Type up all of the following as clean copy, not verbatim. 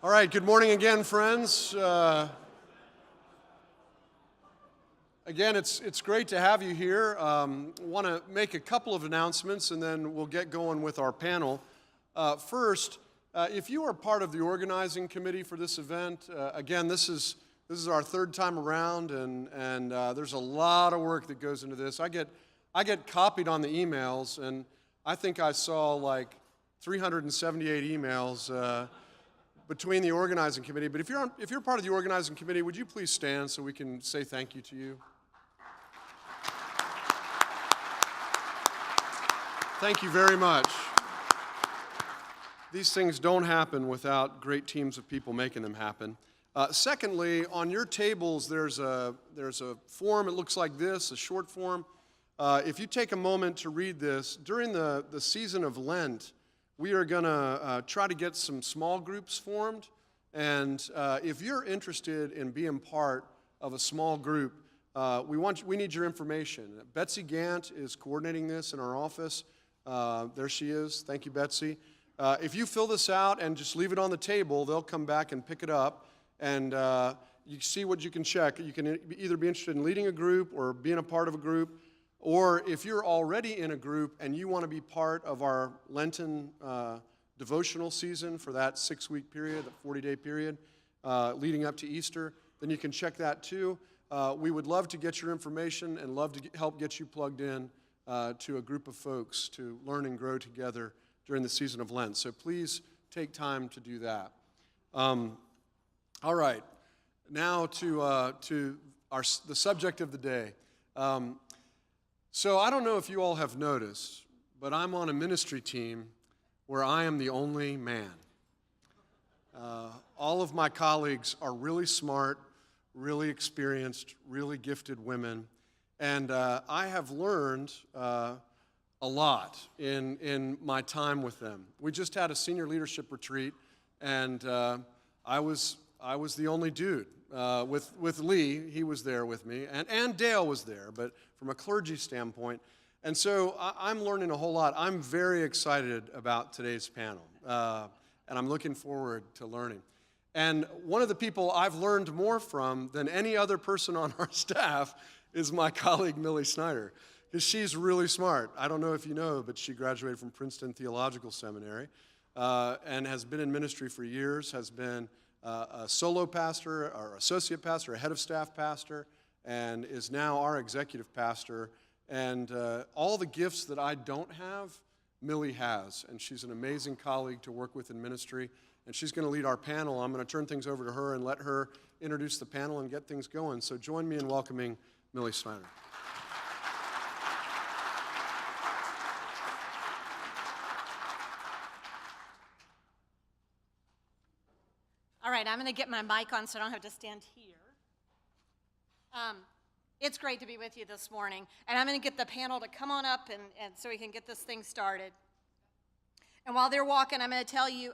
All right, good morning again, friends. Again, it's great to have you here. Want to make a couple of announcements, and then we'll get going with our panel. First, if you are part of the organizing committee for this event, again, this is our third time around, and there's a lot of work that goes into this. I get copied on the emails, and I think I saw like 378 emails between the organizing committee. But if you're part of the organizing committee, would you please stand so we can say thank you to you? Thank you very much. These things don't happen without great teams of people making them happen. Secondly, on your tables, there's a form. It looks like this, a short form. If you take a moment to read this, during the season of Lent, we are going to try to get some small groups formed. And if you're interested in being part of a small group, we need your information. Betsy Gant is coordinating this in our office. There she is. Thank you, Betsy. If you fill this out and just leave it on the table, they'll come back and pick it up. And you see what you can check. You can either be interested in leading a group or being a part of a group. Or if you're already in a group and you want to be part of our Lenten devotional season for that 6-week period, that 40-day period leading up to Easter, then you can check that too. We would love to get your information and love to help get you plugged in to a group of folks to learn and grow together during the season of Lent. So please take time to do that. All right, now to the subject of the day. So I don't know if you all have noticed, but I'm on a ministry team where I am the only man. All of my colleagues are really smart, really experienced, really gifted women, and I have learned a lot in my time with them. We just had a senior leadership retreat, and I was the only dude. With Lee, he was there with me, and Dale was there, but from a clergy standpoint. And so I'm learning a whole lot. I'm very excited about today's panel, and I'm looking forward to learning. And one of the people I've learned more from than any other person on our staff is my colleague, Millie Snyder, because she's really smart. I don't know if you know, but she graduated from Princeton Theological Seminary and has been in ministry for years, has been a solo pastor, or associate pastor, a head of staff pastor, and is now our executive pastor. And all the gifts that I don't have, Millie has. And she's an amazing colleague to work with in ministry. And she's going to lead our panel. I'm going to turn things over to her and let her introduce the panel and get things going. So join me in welcoming Millie Snyder. All right, I'm going to get my mic on so I don't have to stand here. It's great to be with you this morning, and I'm going to get the panel to come on up and so we can get this thing started. And while they're walking, I'm going to tell you,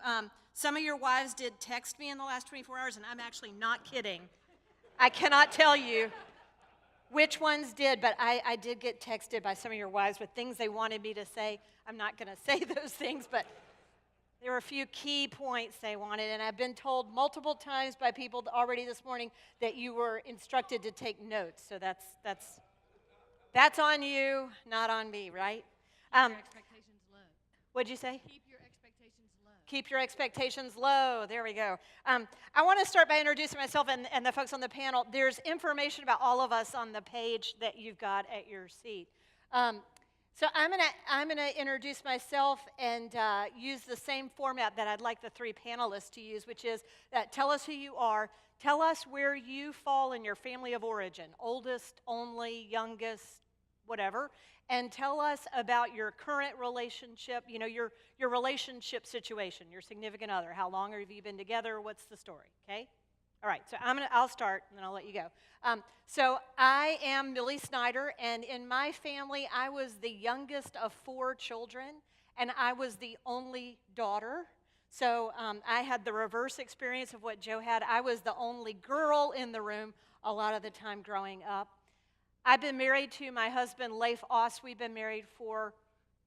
some of your wives did text me in the last 24 hours, and I'm actually not kidding. I cannot tell you which ones did, but I did get texted by some of your wives with things they wanted me to say. I'm not going to say those things, but there were a few key points they wanted, and I've been told multiple times by people already this morning that you were instructed to take notes. So that's on you, not on me, right? Keep your expectations low. What'd you say? Keep your expectations low. Keep your expectations low. There we go. I want to start by introducing myself and the folks on the panel. There's information about all of us on the page that you've got at your seat. So I'm gonna introduce myself and use the same format that I'd like the three panelists to use, which is tell us who you are, tell us where you fall in your family of origin, oldest, only, youngest, whatever, and tell us about your current relationship, your relationship situation, your significant other. How long have you been together? What's the story? Okay. All right, so I'll start, and then I'll let you go. So I am Millie Snyder, and in my family, I was the youngest of 4 children, and I was the only daughter. So I had the reverse experience of what Joe had. I was the only girl in the room a lot of the time growing up. I've been married to my husband, Leif Oss. We've been married for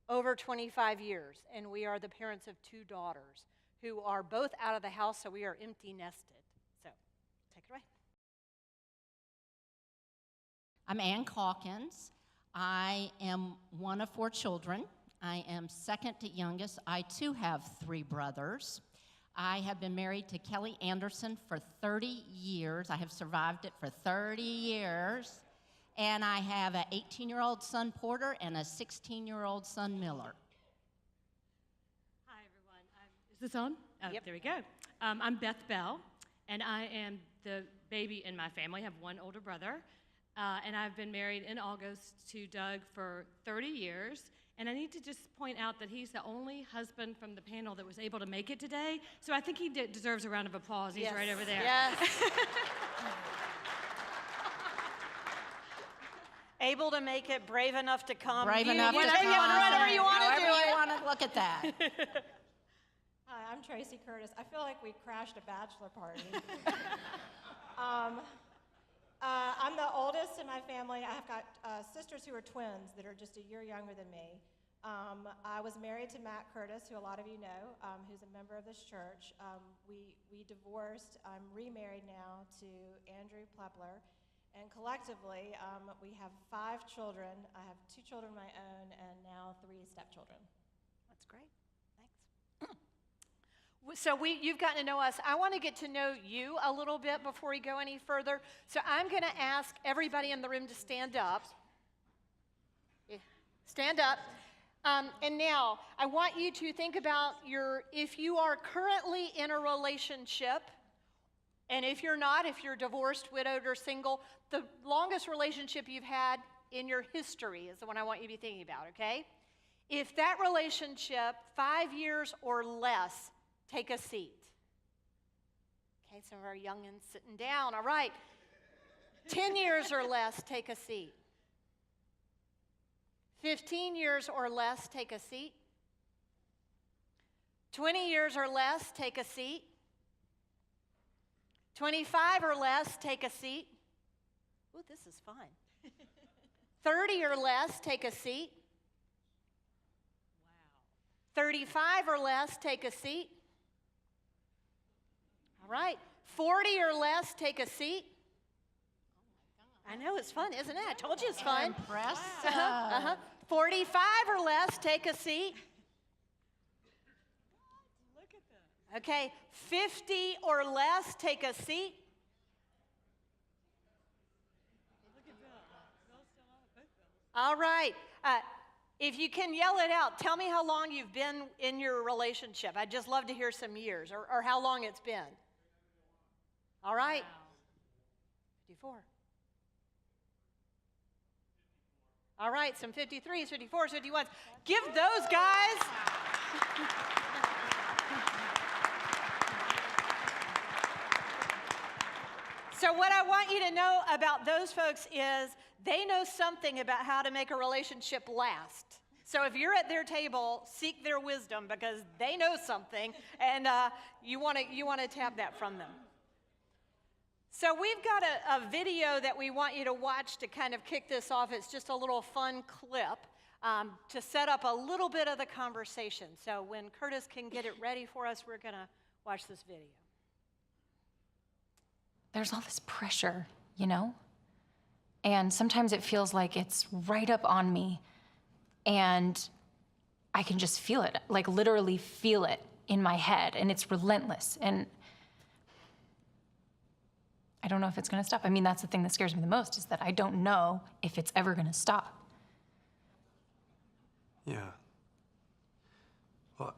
over 25 years, and we are the parents of 2 daughters. who are both out of the house, so we are empty nested. So take it away. I'm Ann Caulkins. I am one of 4 children. I am second to youngest. I too have 3 brothers. I have been married to Kelly Anderson for 30 years. I have survived it for 30 years. And I have an 18-year-old son, Porter, and a 16-year-old son, Miller. Hi, everyone. Is this on? Oh, Yep. There we go. I'm Beth Bell, and I am the baby in my family. I have one older brother, and I've been married in August to Doug for 30 years. And I need to just point out that he's the only husband from the panel that was able to make it today. So I think he deserves a round of applause. He's right over there. Yes. Able to make it, brave enough to come. Brave enough to take it come. whatever you want to do. However you want to look at that. Hi, I'm Tracy Curtis. I feel like we crashed a bachelor party. I'm the oldest in my family. I've got sisters who are twins that are just a year younger than me. I was married to Matt Curtis, who a lot of you know, who's a member of this church. We divorced. I'm remarried now to Andrew Plepler. And collectively, we have 5 children. I have 2 children of my own and now 3 stepchildren. That's great. Thanks. So you've gotten to know us. I want to get to know you a little bit before we go any further. So I'm going to ask everybody in the room to stand up. Yeah. Stand up. And now I want you to think about if you are currently in a relationship, and if you're not, if you're divorced, widowed, or single, the longest relationship you've had in your history is the one I want you to be thinking about, okay? If that relationship, 5 years or less, take a seat. Okay, some of our youngins sitting down. All right. 10 years or less, take a seat. 15 years or less, take a seat. 20 years or less, take a seat. 25 or less, take a seat. Ooh, this is fun. 30 or less, take a seat. Wow. 35 or less, take a seat. All right. 40 or less, take a seat. I know it's fun, isn't it? I told you it's fun. Impressive. 45 or less, take a seat. Look at that. Okay. 50 or less, take a seat. Look at that. Bell's still on. Both bells. All right. If you can yell it out, tell me how long you've been in your relationship. I'd just love to hear some years or how long it's been. All right. Wow. 54. All right, some 53s, 54s, 51s. Give those guys. So what I want you to know about those folks is they know something about how to make a relationship last. So if you're at their table, seek their wisdom because they know something, and you want to tap that from them. So we've got a video that we want you to watch to kind of kick this off. It's just a little fun clip to set up a little bit of the conversation. So when Curtis can get it ready for us, we're going to watch this video. There's all this pressure, you know? And sometimes it feels like it's right up on me, and I can just feel it, like literally feel it in my head, and it's relentless. And I don't know if it's gonna stop. I mean, that's the thing that scares me the most, is that I don't know if it's ever gonna stop. Yeah. Well,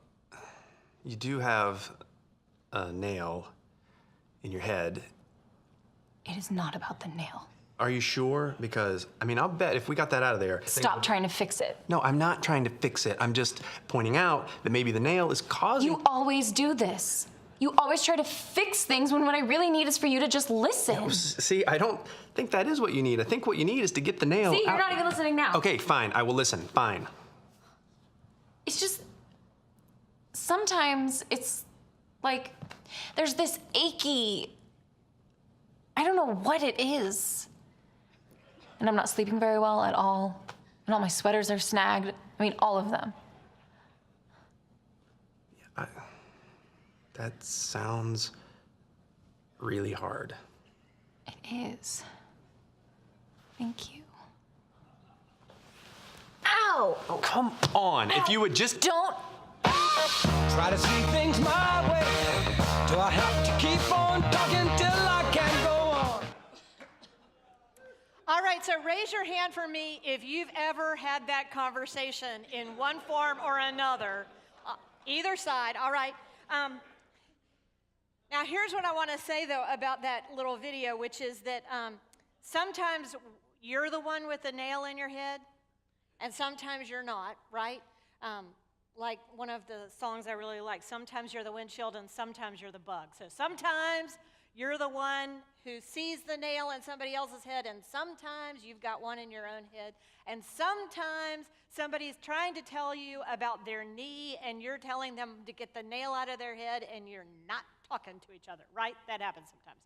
you do have a nail in your head. It is not about the nail. Are you sure? Because, I mean, I'll bet if we got that out of there... Stop trying to fix it. No, I'm not trying to fix it. I'm just pointing out that maybe the nail is causing... You always do this. You always try to fix things when what I really need is for you to just listen. No, see, I don't think that is what you need. I think what you need is to get the nail See, you're out. not even listening now. Okay, fine. I will listen. Fine. It's just, sometimes it's like there's this achy, I don't know what it is. And I'm not sleeping very well at all. And all my sweaters are snagged. I mean, all of them. That sounds really hard. It is. Thank you. Ow! Oh, come on. If you would just... Don't. Try to see things my way. Do I have to keep on talking till I can go on? All right, so raise your hand for me if you've ever had that conversation in one form or another. Either side, all right. Now, here's what I want to say, though, about that little video, which is that sometimes you're the one with the nail in your head, and sometimes you're not, right? Like one of the songs I really like, sometimes you're the windshield and sometimes you're the bug. So sometimes you're the one who sees the nail in somebody else's head, and sometimes you've got one in your own head, and sometimes somebody's trying to tell you about their knee, and you're telling them to get the nail out of their head, and you're not talking to each other, right? That happens sometimes.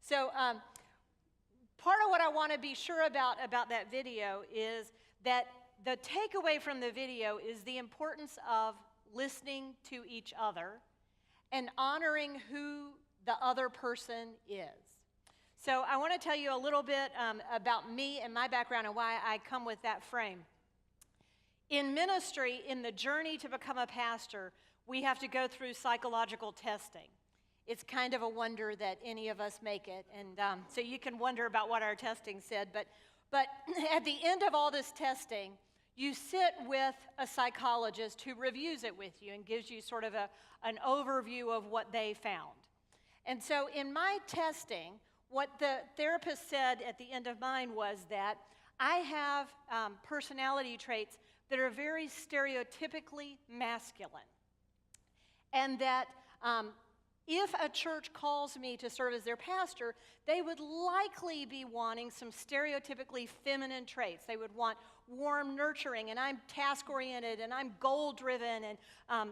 So part of what I want to be sure about that video is that the takeaway from the video is the importance of listening to each other and honoring who the other person is. So I want to tell you a little bit about me and my background and why I come with that frame. In ministry, in the journey to become a pastor, we have to go through psychological testing. It's kind of a wonder that any of us make it, and so you can wonder about what our testing said, but at the end of all this testing, you sit with a psychologist who reviews it with you and gives you sort of an overview of what they found. And so in my testing, what the therapist said at the end of mine was that I have personality traits that are very stereotypically masculine, and that if a church calls me to serve as their pastor, they would likely be wanting some stereotypically feminine traits. They would want warm nurturing, and I'm task-oriented, and I'm goal-driven, and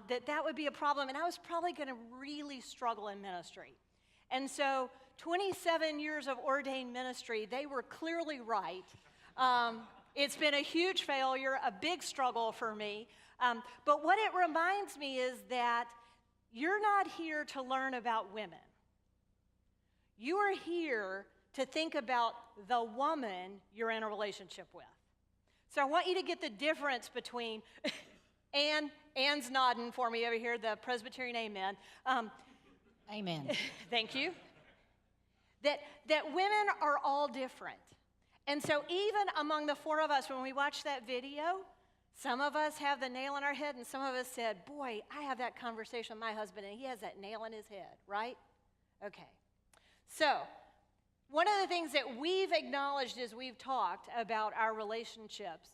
that would be a problem, and I was probably going to really struggle in ministry. And so 27 years of ordained ministry, they were clearly right. It's been a huge failure, a big struggle for me, but what it reminds me is that you're not here to learn about women. You are here to think about the woman you're in a relationship with. So I want you to get the difference between, Ann's nodding for me over here, the Presbyterian amen. Amen. Thank you. That women are all different. And so even among the four of us, when we watch that video, some of us have the nail in our head, and some of us said, boy, I have that conversation with my husband, and he has that nail in his head, right? Okay. So one of the things that we've acknowledged as we've talked about our relationships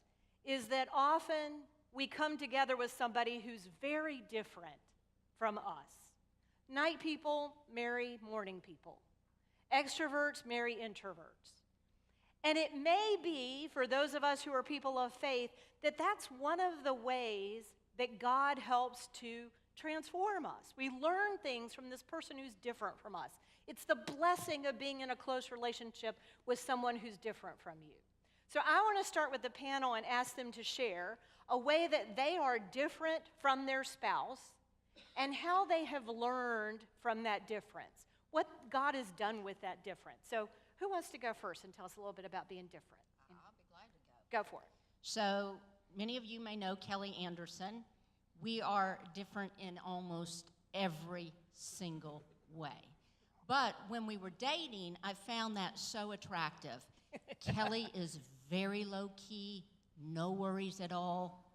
is that often we come together with somebody who's very different from us. Night people marry morning people. Extroverts marry introverts. And it may be, for those of us who are people of faith, that that's one of the ways that God helps to transform us. We learn things from this person who's different from us. It's the blessing of being in a close relationship with someone who's different from you. So I want to start with the panel and ask them to share a way that they are different from their spouse and how they have learned from that difference, what God has done with that difference. So who wants to go first and tell us a little bit about being different? I'll be glad to go. Go for it. So many of you may know Kelly Anderson. We are different in almost every single way. But when we were dating, I found that so attractive. Kelly is very low-key, no worries at all.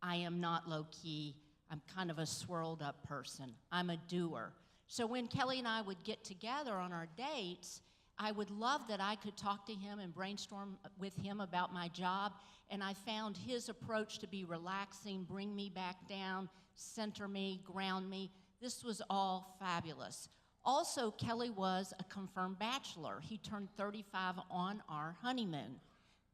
I am not low-key. I'm kind of a swirled-up person. I'm a doer. So when Kelly and I would get together on our dates, I would love that I could talk to him and brainstorm with him about my job, and I found his approach to be relaxing, bring me back down, center me, ground me. This was all fabulous. Also, Kelly was a confirmed bachelor. He turned 35 on our honeymoon.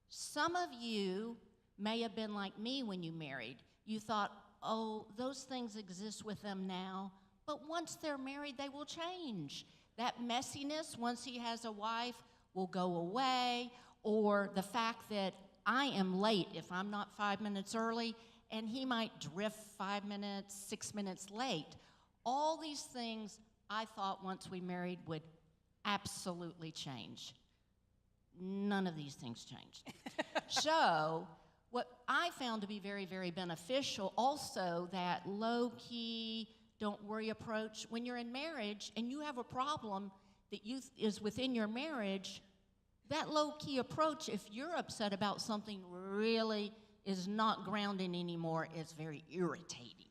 Some of you may have been like me when you married. You thought, oh, those things exist with them now, but once they're married, they will change. That messiness, once he has a wife, will go away, or the fact that I am late if I'm not 5 minutes early, and he might drift 5 minutes, 6 minutes late. All these things I thought once we married would absolutely change. None of these things changed. So what I found to be very, very beneficial also, that low-key, don't worry approach. When you're in marriage and you have a problem that is within your marriage, that low-key approach, if you're upset about something really is not grounding anymore, is very irritating.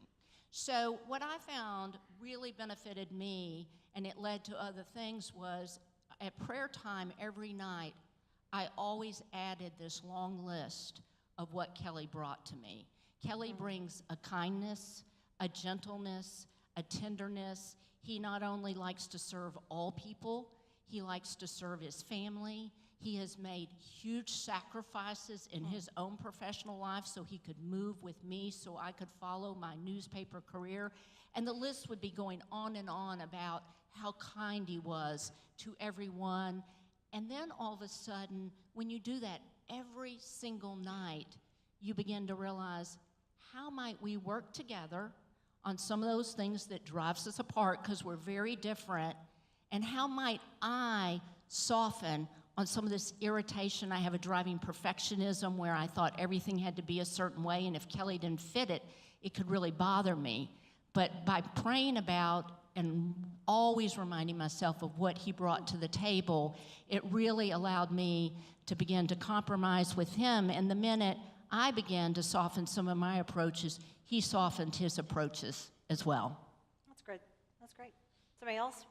So what I found really benefited me, and it led to other things, was at prayer time every night, I always added this long list of what Kelly brought to me. Kelly brings a kindness, a gentleness, a tenderness. He not only likes to serve all people, he likes to serve his family. He has made huge sacrifices in his own professional life so he could move with me so I could follow my newspaper career. And the list would be going on and on about how kind he was to everyone. And then all of a sudden, when you do that every single night, you begin to realize, how might we work together on some of those things that drives us apart because we're very different, and how might I soften on some of this irritation? I have a driving perfectionism where I thought everything had to be a certain way, and if Kelly didn't fit it, it could really bother me. But by praying about and always reminding myself of what he brought to the table, it really allowed me to begin to compromise with him. And the minute I began to soften some of my approaches, he softened his approaches as well. That's good. That's great. Somebody else?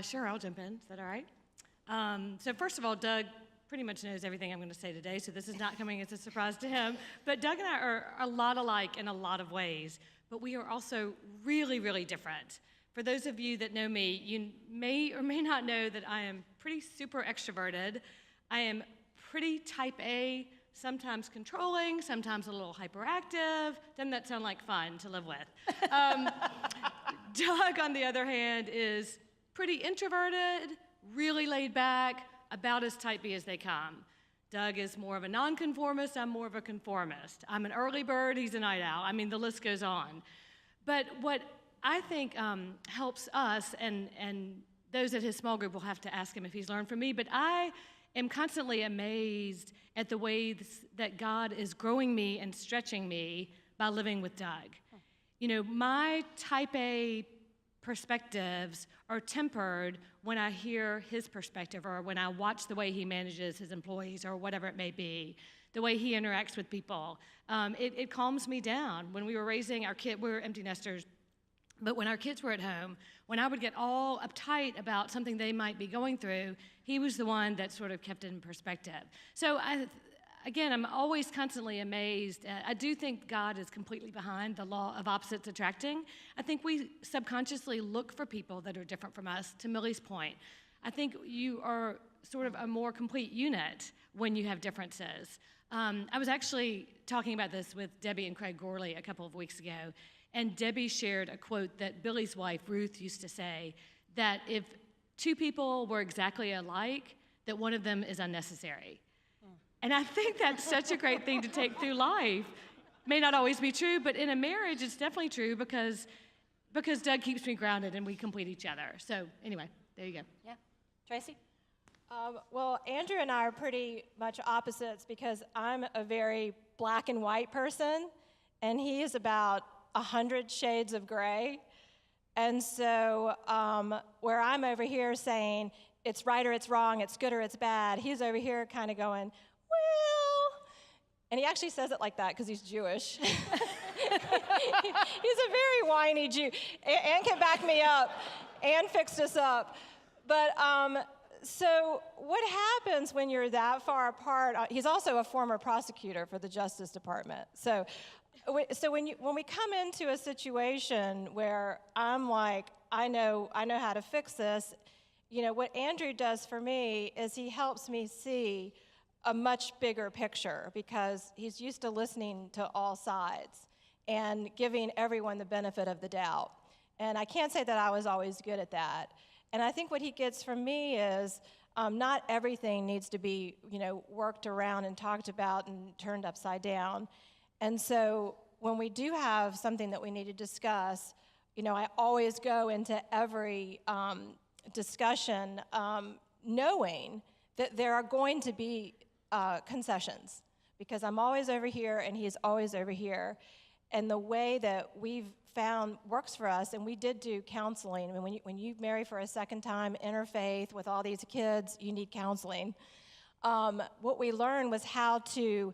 Sure, I'll jump in. Is that all right? So first of all, Doug pretty much knows everything I'm going to say today, so this is not coming as a surprise to him. But Doug and I are a lot alike in a lot of ways, but we are also really, really different. For those of you that know me, you may or may not know that I am pretty super extroverted. I am pretty type A, sometimes controlling, sometimes a little hyperactive. Doesn't that sound like fun to live with? Doug, on the other hand, is pretty introverted, really laid back, about as type B as they come. Doug is more of a nonconformist, I'm more of a conformist. I'm an early bird, he's a night owl. I mean, the list goes on. But what I think helps us, and those at his small group will have to ask him if he's learned from me, but I am constantly amazed at the way that God is growing me and stretching me by living with Doug. You know, my type A perspectives are tempered when I hear his perspective, or when I watch the way he manages his employees, or whatever it may be, the way he interacts with people. It calms me down. When we were raising our kid, we were empty nesters, but when our kids were at home, when I would get all uptight about something they might be going through, he was the one that sort of kept it in perspective. So again, I'm always constantly amazed. I do think God is completely behind the law of opposites attracting. I think we subconsciously look for people that are different from us, to Millie's point. I think you are sort of a more complete unit when you have differences. I was actually talking about this with Debbie and Craig Gorley a couple of weeks ago, and Debbie shared a quote that Billy's wife, Ruth, used to say, that if two people were exactly alike, that one of them is unnecessary. And I think that's such a great thing to take through life. May not always be true, but in a marriage, it's definitely true because Doug keeps me grounded and we complete each other. So anyway, there you go. Yeah. Tracy? Well, Andrew and I are pretty much opposites because I'm a very black and white person, and he is about 100 shades of gray. And so where I'm over here saying it's right or it's wrong, it's good or it's bad, he's over here kind of going, well, and he actually says it like that because he's Jewish. He's a very whiny Jew. Ann can back me up. Ann fixed us up. But so what happens when you're that far apart? He's also a former prosecutor for the Justice Department. So when we come into a situation where I'm like, I know how to fix this, you know, what Andrew does for me is he helps me see a much bigger picture because he's used to listening to all sides and giving everyone the benefit of the doubt. And I can't say that I was always good at that. And I think what he gets from me is not everything needs to be, you know, worked around and talked about and turned upside down. And so when we do have something that we need to discuss, I always go into every discussion knowing that there are going to be concessions, because I'm always over here and he's always over here. And the way that we've found works for us, and we did do counseling. I mean, when you marry for a second time, interfaith with all these kids, you need counseling. What we learned was how to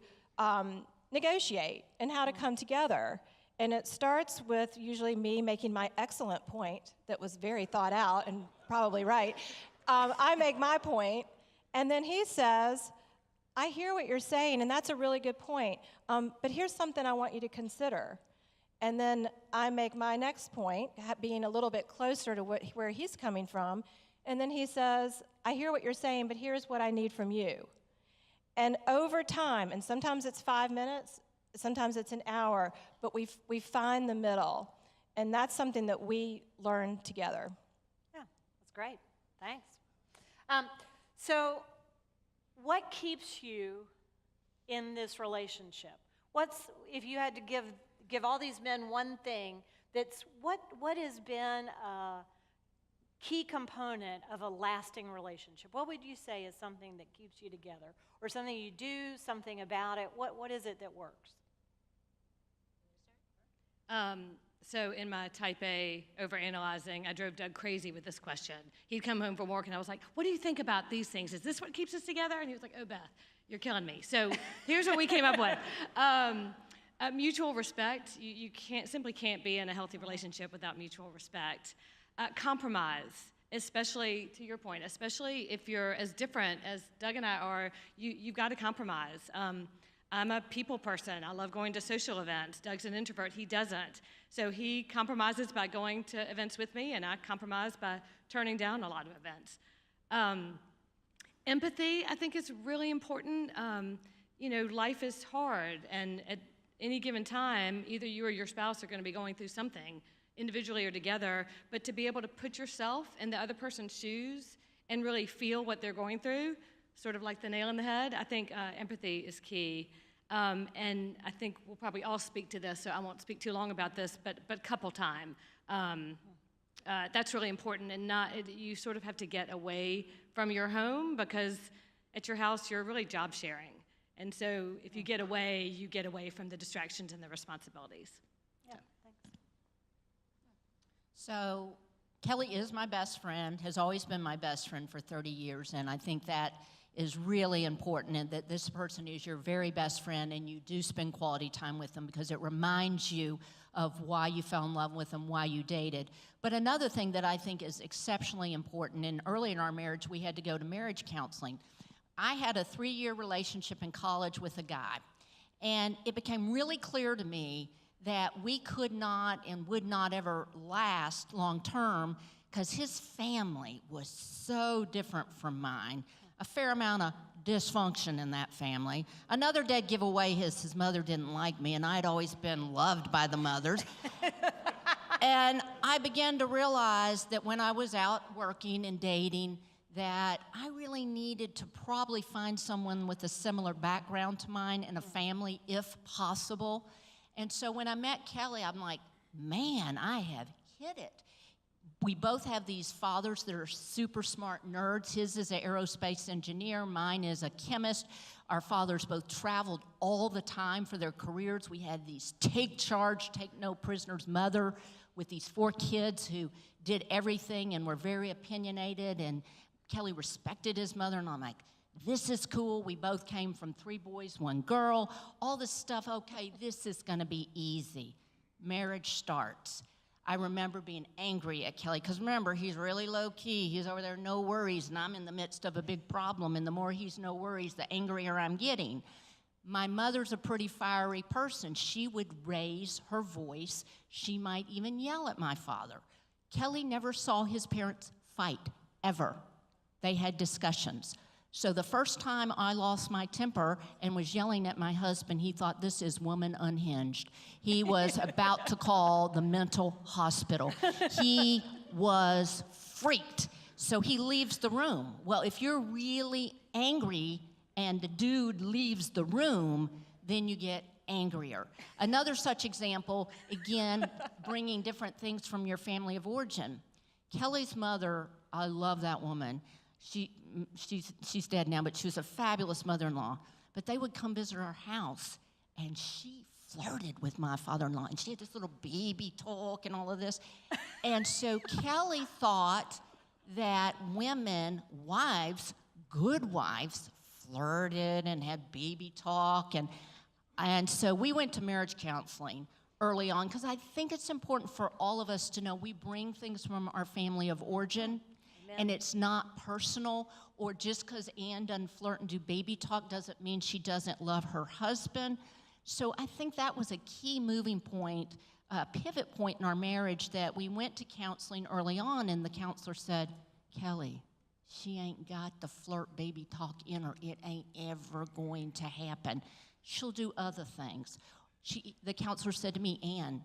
negotiate and how to come together. And it starts with usually me making my excellent point that was very thought out and probably right. I make my point, and then he says, I hear what you're saying, and that's a really good point, but here's something I want you to consider. And then I make my next point, being a little bit closer to where he's coming from, and then he says, I hear what you're saying, but here's what I need from you. And over time, and sometimes it's 5 minutes, sometimes it's an hour, but we find the middle, and that's something that we learn together. Yeah, that's great. Thanks. So what keeps you in this relationship? If you had to give all these men one thing, what has been a key component of a lasting relationship? What would you say is something that keeps you together? Or something you do, something about it? What is it that works? So in my type A overanalyzing, I drove Doug crazy with this question. He'd come home from work and I was like, what do you think about these things? Is this what keeps us together? And he was like, oh, Beth, you're killing me. So here's what we came up with. Mutual respect. You simply can't be in a healthy relationship without mutual respect. Compromise, especially to your point, especially if you're as different as Doug and I are, you've got to compromise. I'm a people person. I love going to social events. Doug's an introvert. He doesn't. So he compromises by going to events with me, and I compromise by turning down a lot of events. Empathy, I think, is really important. Life is hard, and at any given time, either you or your spouse are going to be going through something, individually or together, but to be able to put yourself in the other person's shoes and really feel what they're going through, sort of like the nail in the head, I think empathy is key. And I think we'll probably all speak to this, so I won't speak too long about this, but couple time. That's really important, and you sort of have to get away from your home, because at your house you're really job sharing. And so if you get away from the distractions and the responsibilities. Yeah, thanks. So Kelly is my best friend, has always been my best friend for 30 years, and I think that is really important, and that this person is your very best friend, and you do spend quality time with them because it reminds you of why you fell in love with them, why you dated. But another thing that I think is exceptionally important, and early in our marriage we had to go to marriage counseling. I had a 3-year relationship in college with a guy, and it became really clear to me that we could not and would not ever last long term because his family was so different from mine. A fair amount of dysfunction in that family. Another dead giveaway is his mother didn't like me, and I'd always been loved by the mothers. And I began to realize that when I was out working and dating, that I really needed to probably find someone with a similar background to mine and a family, if possible. And so when I met Kelly, I'm like, man, I have hit it. We both have these fathers that are super smart nerds. His is an aerospace engineer. Mine is a chemist. Our fathers both traveled all the time for their careers. We had these take charge, take no prisoners mother with these 4 kids who did everything and were very opinionated. And Kelly respected his mother. And I'm like, this is cool. We both came from 3 boys, 1 girl. All this stuff, okay, this is going to be easy. Marriage starts. I remember being angry at Kelly, because remember, he's really low-key. He's over there, no worries, and I'm in the midst of a big problem, and the more he's no worries, the angrier I'm getting. My mother's a pretty fiery person. She would raise her voice. She might even yell at my father. Kelly never saw his parents fight, ever. They had discussions. So the first time I lost my temper and was yelling at my husband, he thought, this is woman unhinged. He was about to call the mental hospital. He was freaked. So he leaves the room. Well, if you're really angry and the dude leaves the room, then you get angrier. Another such example, again, bringing different things from your family of origin. Kelly's mother, I love that woman. She's dead now, but she was a fabulous mother-in-law. But they would come visit our house, and she flirted with my father-in-law, and she had this little baby talk and all of this. And so Kelly thought that women, wives, good wives, flirted and had baby talk. And so we went to marriage counseling early on, because I think it's important for all of us to know we bring things from our family of origin. Amen. And it's not personal, or just because Ann doesn't flirt and do baby talk doesn't mean she doesn't love her husband. So I think that was a key moving point, pivot point in our marriage, that we went to counseling early on, and the counselor said, Kelly, she ain't got the flirt baby talk in her. It ain't ever going to happen. She'll do other things. The counselor said to me, Ann,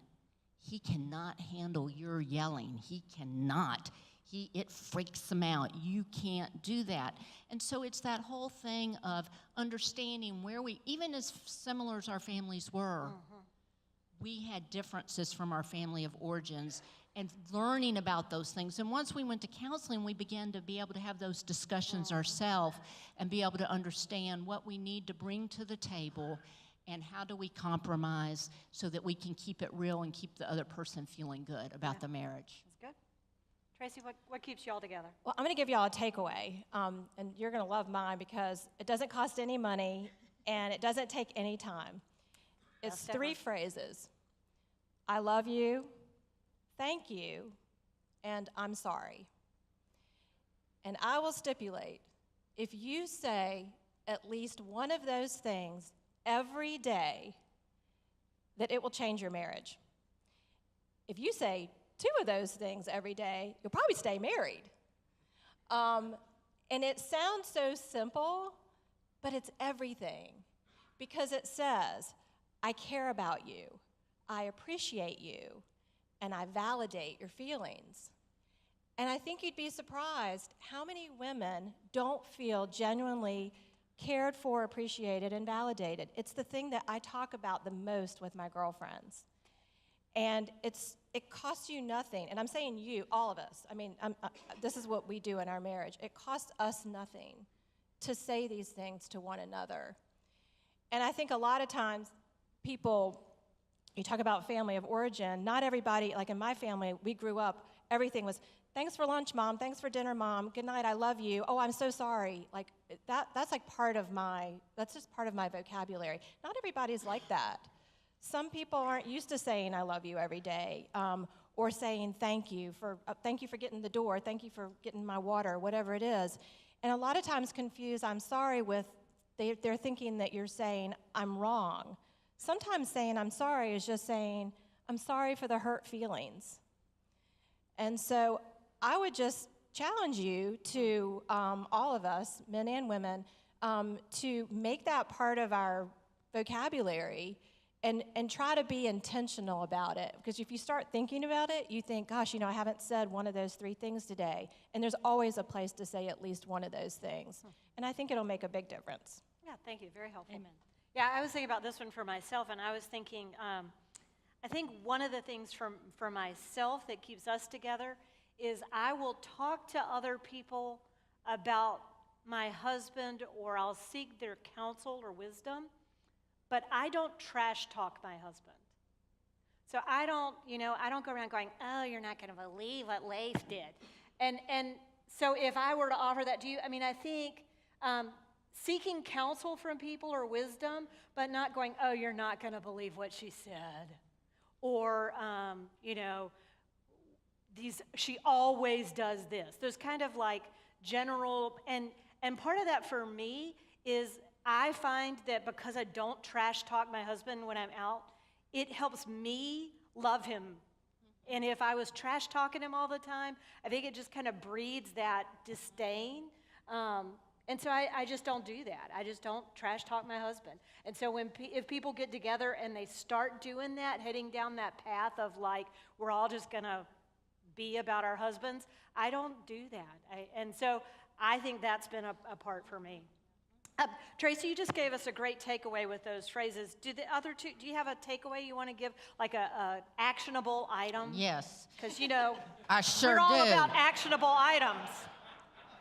he cannot handle your yelling. He cannot. It freaks him out. You can't do that. And so it's that whole thing of understanding where even as similar as our families were, we had differences from our family of origins, and learning about those things. And once we went to counseling, we began to be able to have those discussions ourselves and be able to understand what we need to bring to the table and how do we compromise so that we can keep it real and keep the other person feeling good about the marriage. That's good. Tracy, what keeps you all together? Well, I'm going to give y'all a takeaway, and you're going to love mine because it doesn't cost any money and it doesn't take any time. It's three phrases: I love you, thank you, and I'm sorry. And I will stipulate, if you say at least one of those things every day, that it will change your marriage. If you say two of those things every day, you'll probably stay married. And it sounds so simple, but it's everything, because it says, I care about you, I appreciate you, and I validate your feelings. And I think you'd be surprised how many women don't feel genuinely cared for, appreciated, and validated. It's the thing that I talk about the most with my girlfriends. And it costs you nothing. And I'm saying you, all of us. I mean, this is what we do in our marriage. It costs us nothing to say these things to one another. And I think a lot of times people, you talk about family of origin, not everybody, like in my family, we grew up, everything was, thanks for lunch, Mom, thanks for dinner, Mom, good night, I love you, oh, I'm so sorry. Like, that's like that's just part of my vocabulary. Not everybody's like that. Some people aren't used to saying I love you every day, or saying thank you for getting the door, thank you for getting my water, whatever it is. And a lot of times confuse I'm sorry with, they're thinking that you're saying I'm wrong. Sometimes saying I'm sorry is just saying I'm sorry for the hurt feelings. And so I would just challenge you to, all of us, men and women, to make that part of our vocabulary and try to be intentional about it. Because if you start thinking about it, you think, gosh, I haven't said one of those three things today. And there's always a place to say at least one of those things. And I think it'll make a big difference. Yeah, thank you. Very helpful. Amen. Yeah, I was thinking about this one for myself, and I was thinking, I think one of the things for myself that keeps us together is I will talk to other people about my husband, or I'll seek their counsel or wisdom, but I don't trash talk my husband. So I don't go around going, oh, you're not going to believe what Leif did. And so if I were to offer that to you, I think seeking counsel from people or wisdom, but not going, oh, you're not going to believe what she said. Or, she always does this. Those kind of like general, and part of that for me is I find that because I don't trash talk my husband when I'm out, it helps me love him. And if I was trash talking him all the time, I think it just kind of breeds that disdain. And so I just don't do that. I just don't trash talk my husband. And so if people get together and they start doing that, heading down that path of like, we're all just going to be about our husbands, I don't do that. And so I think that's been a part for me. Tracy, you just gave us a great takeaway with those phrases. Do the other two? Do you have a takeaway you want to give, like a actionable item? Yes, Because I sure we're all do. about actionable items.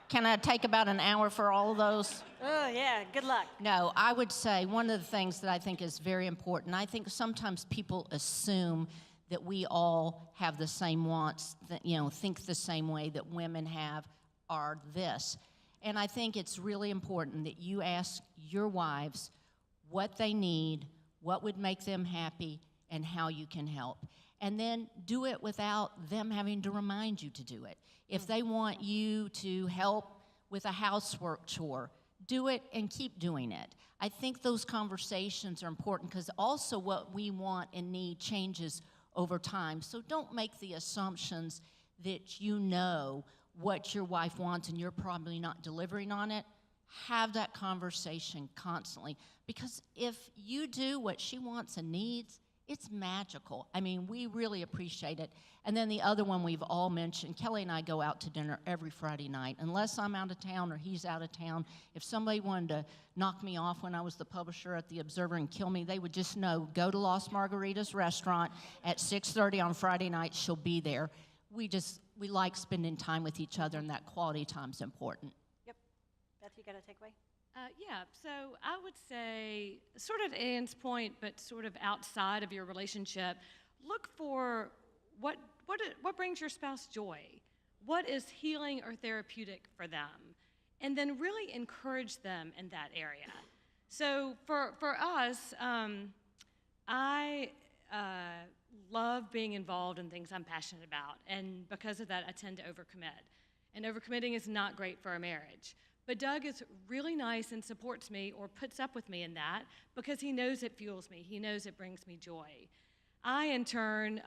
Can I take about an hour for all of those? Oh yeah, good luck. No, I would say one of the things that I think is very important, I think sometimes people assume that we all have the same wants, that, think the same way that women have, are this. And I think it's really important that you ask your wives what they need, what would make them happy, and how you can help. And then do it without them having to remind you to do it. If they want you to help with a housework chore, do it and keep doing it. I think those conversations are important because also what we want and need changes over time. So don't make the assumptions that you know what your wife wants and you're probably not delivering on it. Have that conversation constantly, because if you do what she wants and needs, it's magical. I mean, we really appreciate it. And then the other one we've all mentioned, Kelly and I go out to dinner every Friday night. Unless I'm out of town or he's out of town, if somebody wanted to knock me off when I was the publisher at the Observer and kill me, they would just know, go to Las Margaritas restaurant at 6:30 on Friday night, she'll be there. We like spending time with each other, and that quality time's important. Yep. Beth, you got a takeaway? Yeah, so I would say, sort of Ann's point, but sort of outside of your relationship, look for what brings your spouse joy. What is healing or therapeutic for them? And then really encourage them in that area. So for us, I love being involved in things I'm passionate about, and because of that, I tend to overcommit. And overcommitting is not great for a marriage. But Doug is really nice and supports me or puts up with me in that because he knows it fuels me. He knows it brings me joy. I, in turn,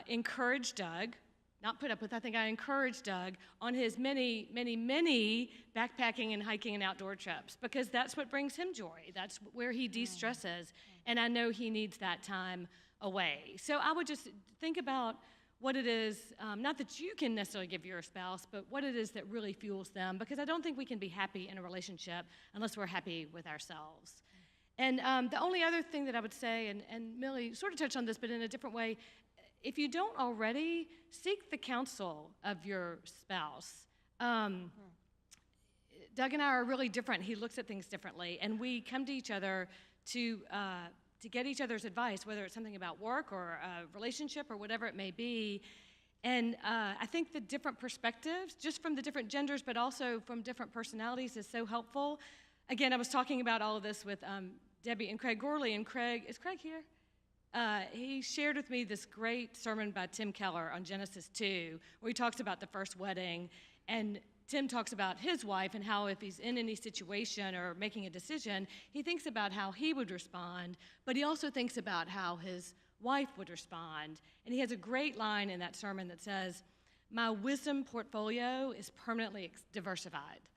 encourage Doug, not put up with, I think I encourage Doug on his many, many, many backpacking and hiking and outdoor trips because that's what brings him joy. That's where he de-stresses, and I know he needs that time away. So I would just think about what it is, not that you can necessarily give your spouse, but what it is that really fuels them, because I don't think we can be happy in a relationship unless we're happy with ourselves. And the only other thing that I would say, and Millie sort of touched on this, but in a different way, if you don't already, seek the counsel of your spouse. Doug and I are really different. He looks at things differently, and we come to each other to get each other's advice, whether it's something about work or a relationship or whatever it may be. And I think the different perspectives, just from the different genders, but also from different personalities, is so helpful. Again, I was talking about all of this with Debbie and Craig Gorley, and is Craig here? He shared with me this great sermon by Tim Keller on Genesis 2, where he talks about the first wedding, and Tim talks about his wife and how if he's in any situation or making a decision, he thinks about how he would respond, but he also thinks about how his wife would respond. And he has a great line in that sermon that says, "My wisdom portfolio is permanently diversified."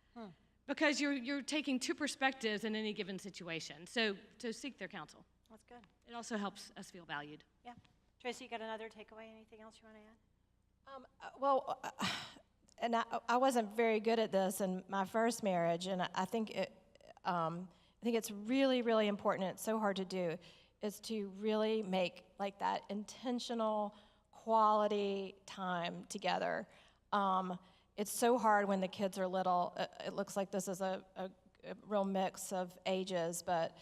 Because you're taking two perspectives in any given situation. So seek their counsel. That's good. It also helps us feel valued. Yeah. Tracy, you got another takeaway? Anything else you want to add? And I wasn't very good at this in my first marriage, and I think it's really, really important. It's so hard to do, is to really make like that intentional quality time together. It's so hard when the kids are little. It looks like this is a real mix of ages, but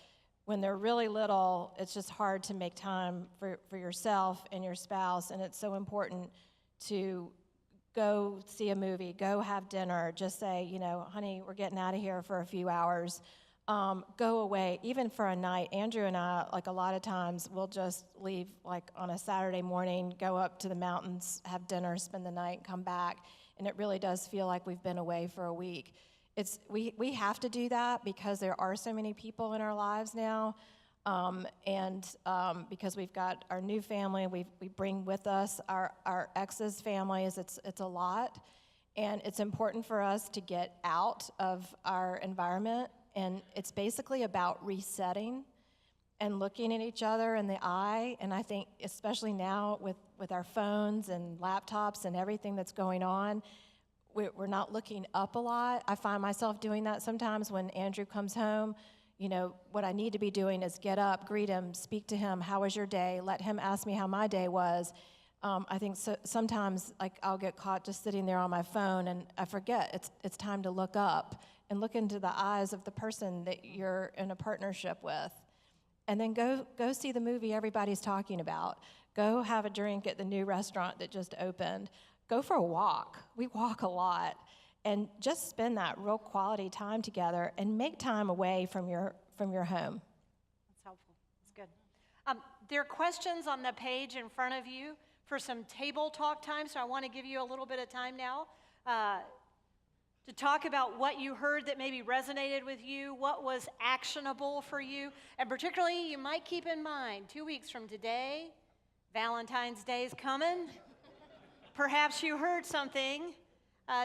when they're really little, it's just hard to make time for yourself and your spouse, and it's so important to go see a movie, go have dinner, just say, honey, we're getting out of here for a few hours. Go away, even for a night. Andrew and I, like a lot of times, we'll just leave like on a Saturday morning, go up to the mountains, have dinner, spend the night, come back, and it really does feel like we've been away for a week. We have to do that because there are so many people in our lives now, and because we've got our new family, we bring with us our ex's families. It's a lot, and it's important for us to get out of our environment, and it's basically about resetting and looking at each other in the eye. And I think especially now with our phones and laptops and everything that's going on, we're not looking up a lot. I find myself doing that sometimes when Andrew comes home. You know, what I need to be doing is get up, greet him, speak to him, how was your day? Let him ask me how my day was. I think sometimes, like, I'll get caught just sitting there on my phone, and I forget it's time to look up and look into the eyes of the person that you're in a partnership with. And then go see the movie everybody's talking about. Go have a drink at the new restaurant that just opened. Go for a walk. We walk a lot. And just spend that real quality time together and make time away from your home. That's helpful. That's good. There are questions on the page in front of you for some table talk time, so I want to give you a little bit of time now to talk about what you heard that maybe resonated with you, what was actionable for you, and particularly you might keep in mind 2 weeks from today, Valentine's Day is coming. Perhaps you heard something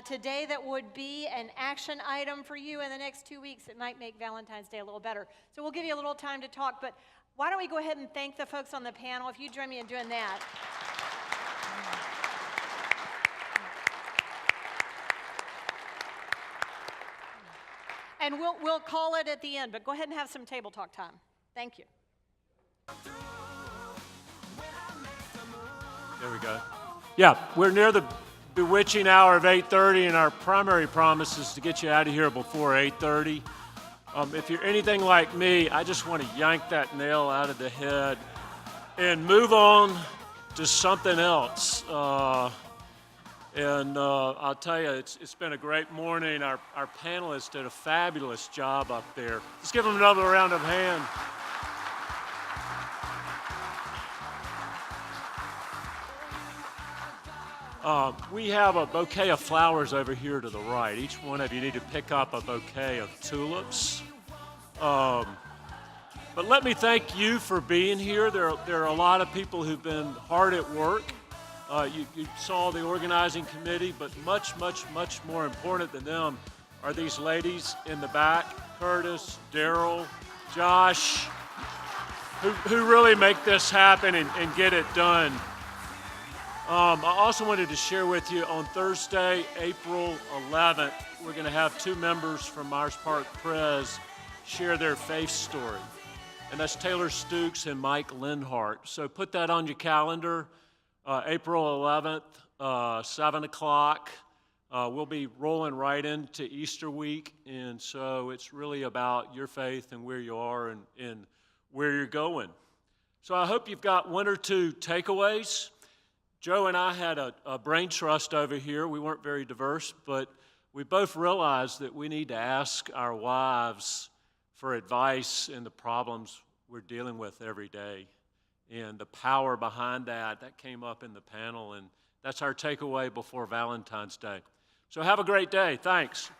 today that would be an action item for you in the next 2 weeks. It might make Valentine's Day a little better. So we'll give you a little time to talk, but why don't we go ahead and thank the folks on the panel, if you join me in doing that. And we'll call it at the end, but go ahead and have some table talk time. Thank you. There we go. Yeah, we're near the bewitching hour of 8:30, and our primary promise is to get you out of here before 8:30. If you're anything like me, I just want to yank that nail out of the head and move on to something else. I'll tell you, it's been a great morning. Our panelists did a fabulous job up there. Let's give them another round of hand. We have a bouquet of flowers over here to the right. Each one of you need to pick up a bouquet of tulips. But let me thank you for being here. There are a lot of people who've been hard at work. You saw the organizing committee, but much, much, much more important than them are these ladies in the back, Curtis, Daryl, Josh, who really make this happen and get it done. I also wanted to share with you on Thursday, April 11th, we're going to have 2 members from Myers Park Pres share their faith story. And that's Taylor Stukes and Mike Linhart. So put that on your calendar, April 11th, 7 o'clock. We'll be rolling right into Easter week, and so it's really about your faith and where you are and where you're going. So I hope you've got 1 or 2 takeaways. Joe and I had a brain trust over here. We weren't very diverse, but we both realized that we need to ask our wives for advice in the problems we're dealing with every day. And the power behind that came up in the panel, and that's our takeaway before Valentine's Day. So have a great day. Thanks.